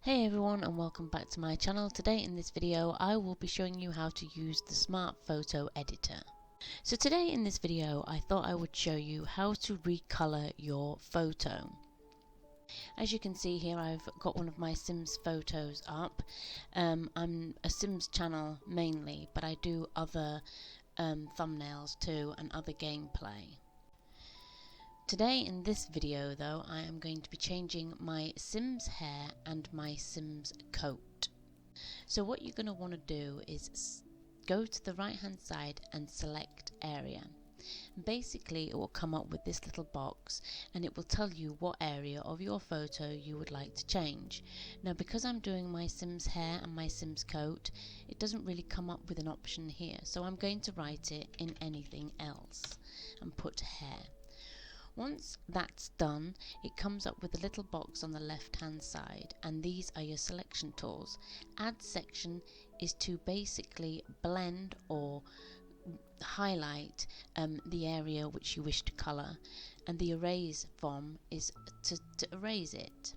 Hey everyone, and welcome back to my channel. Today in this video I will be showing you how to use the Smart Photo Editor. So today in this video I thought I would show you how to recolor your photo. As you can see here, I've got one of my Sims photos up. I'm a Sims channel mainly, but I do other thumbnails too and other gameplay. Today in this video though, I am going to be changing my Sims hair and my Sims coat. So what you're going to want to do is go to the right hand side and select area. Basically it will come up with this little box and it will tell you what area of your photo you would like to change. Now because I'm doing my Sims hair and my Sims coat, it doesn't really come up with an option here, so I'm going to write it in anything else and put hair. Once that's done, it comes up with a little box on the left hand side, and these are your selection tools. Add section is to basically blend or highlight the area which you wish to colour, and the erase from is to erase it.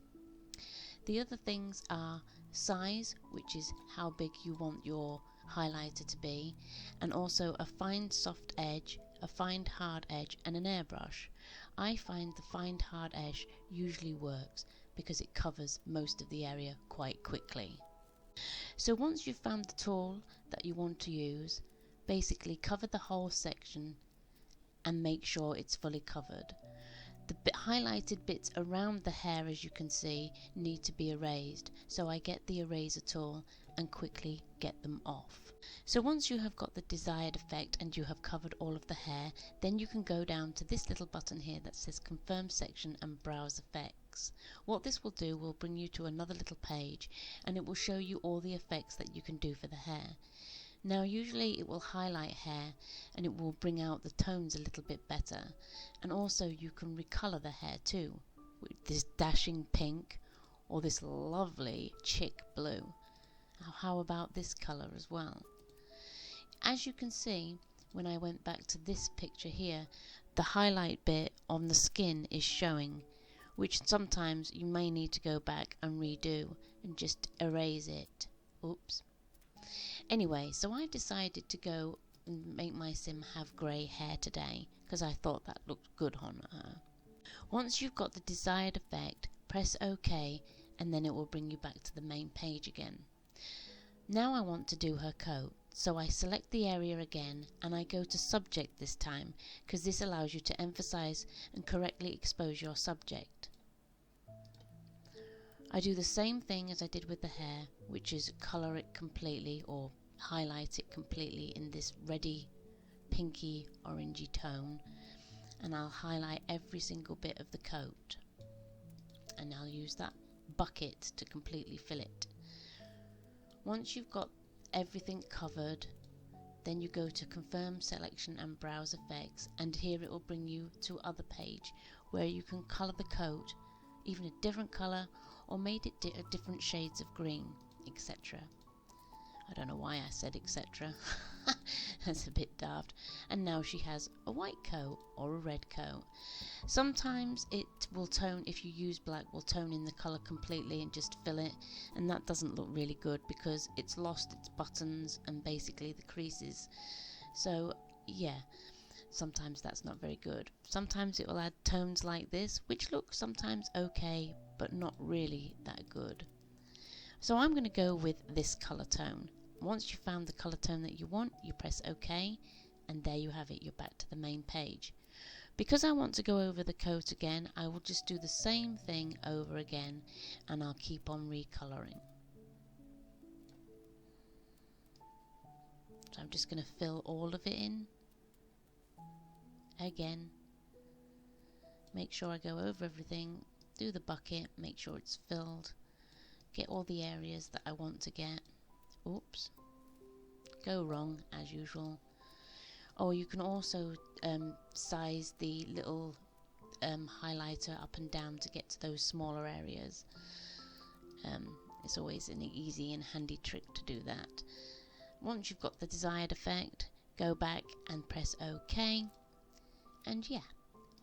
The other things are size, which is how big you want your highlighter to be, and also a find soft edge, a find hard edge and an airbrush. I find the find hard edge usually works because it covers most of the area quite quickly. So once you've found the tool that you want to use, basically cover the whole section and make sure it's fully covered. The highlighted bits around the hair, as you can see, need to be erased, so I get the eraser tool and quickly get them off. So once you have got the desired effect and you have covered all of the hair, then you can go down to this little button here that says confirm section and browse effects. What this will do will bring you to another little page and it will show you all the effects that you can do for the hair. Now usually it will highlight hair and it will bring out the tones a little bit better, and also you can recolor the hair too with this dashing pink or this lovely chick blue. How about this colour as well? As you can see, when I went back to this picture here, the highlight bit on the skin is showing, which sometimes you may need to go back and redo and just erase it. Oops. Anyway, so I decided to go and make my Sim have grey hair today because I thought that looked good on her. Once you've got the desired effect, press OK and then it will bring you back to the main page again. Now I want to do her coat, so I select the area again and I go to subject this time because this allows you to emphasize and correctly expose your subject. I do the same thing as I did with the hair, which is colour it completely or highlight it completely in this reddy, pinky, orangey tone, and I'll highlight every single bit of the coat, and I'll use that bucket to completely fill it. Once you've got everything covered, then you go to confirm selection and browse effects, and here it will bring you to other page where you can colour the coat even a different colour or made it different shades of green, etc. I don't know why I said etc. That's a bit daft. And now she has a white coat or a red coat. Sometimes it will tone, if you use black, will tone in the colour completely and just fill it, and that doesn't look really good because it's lost its buttons and basically the creases. So yeah, sometimes that's not very good. Sometimes it will add tones like this, which look sometimes okay but not really that good. So I'm going to go with this colour tone. Once you've found the colour tone that you want, you press OK and there you have it, you're back to the main page. Because I want to go over the coat again, I will just do the same thing over again and I'll keep on recolouring. So I'm just going to fill all of it in again. Make sure I go over everything, do the bucket, make sure it's filled, get all the areas that I want to get. Oops, go wrong as usual. Or you can also size the little highlighter up and down to get to those smaller areas. It's always an easy and handy trick to do that. Once you've got the desired effect, go back and press OK, and yeah,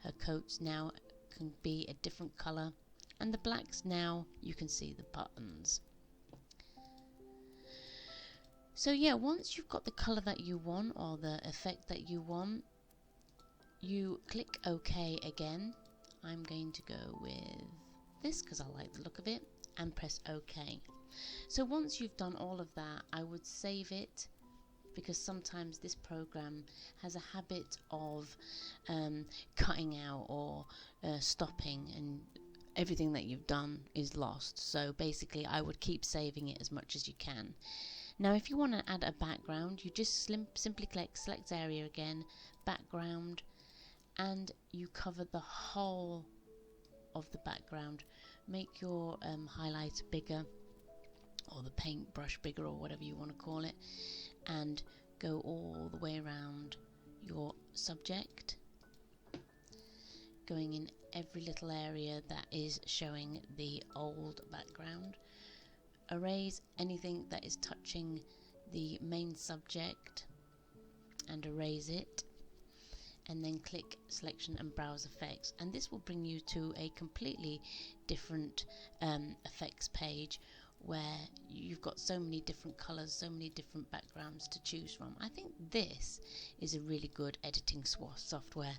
her coats now can be a different colour and the blacks, now you can see the buttons. So yeah, once you've got the colour that you want or the effect that you want, you click OK again. I'm going to go with this because I like the look of it, and press OK. So once you've done all of that, I would save it, because sometimes this program has a habit of cutting out or stopping, and everything that you've done is lost. So basically I would keep saving it as much as you can. Now if you want to add a background, you just simply click select area again, background, and you cover the whole of the background. Make your highlighter bigger, or the paintbrush bigger, or whatever you want to call it, and go all the way around your subject, going in every little area that is showing the old background. Erase anything that is touching the main subject and erase it, and then click selection and browse effects, and this will bring you to a completely different effects page, where you've got so many different colors, so many different backgrounds to choose from. I think this is a really good editing software.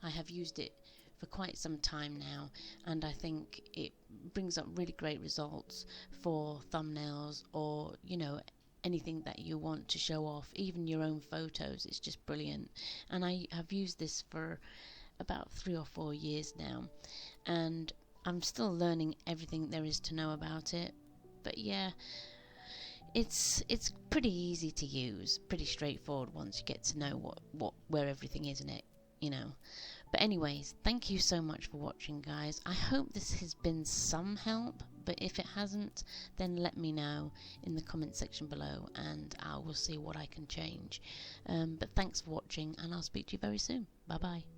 I have used it for quite some time now, and I think it brings up really great results for thumbnails, or you know, anything that you want to show off, even your own photos. It's just brilliant, and I have used this for about 3 or 4 years now, and I'm still learning everything there is to know about it. But yeah, it's pretty easy to use, pretty straightforward once you get to know where everything is in it, you know. But anyways, thank you so much for watching, guys. I hope this has been some help, but if it hasn't, then let me know in the comment section below, and I will see what I can change. But thanks for watching, and I'll speak to you very soon. Bye bye.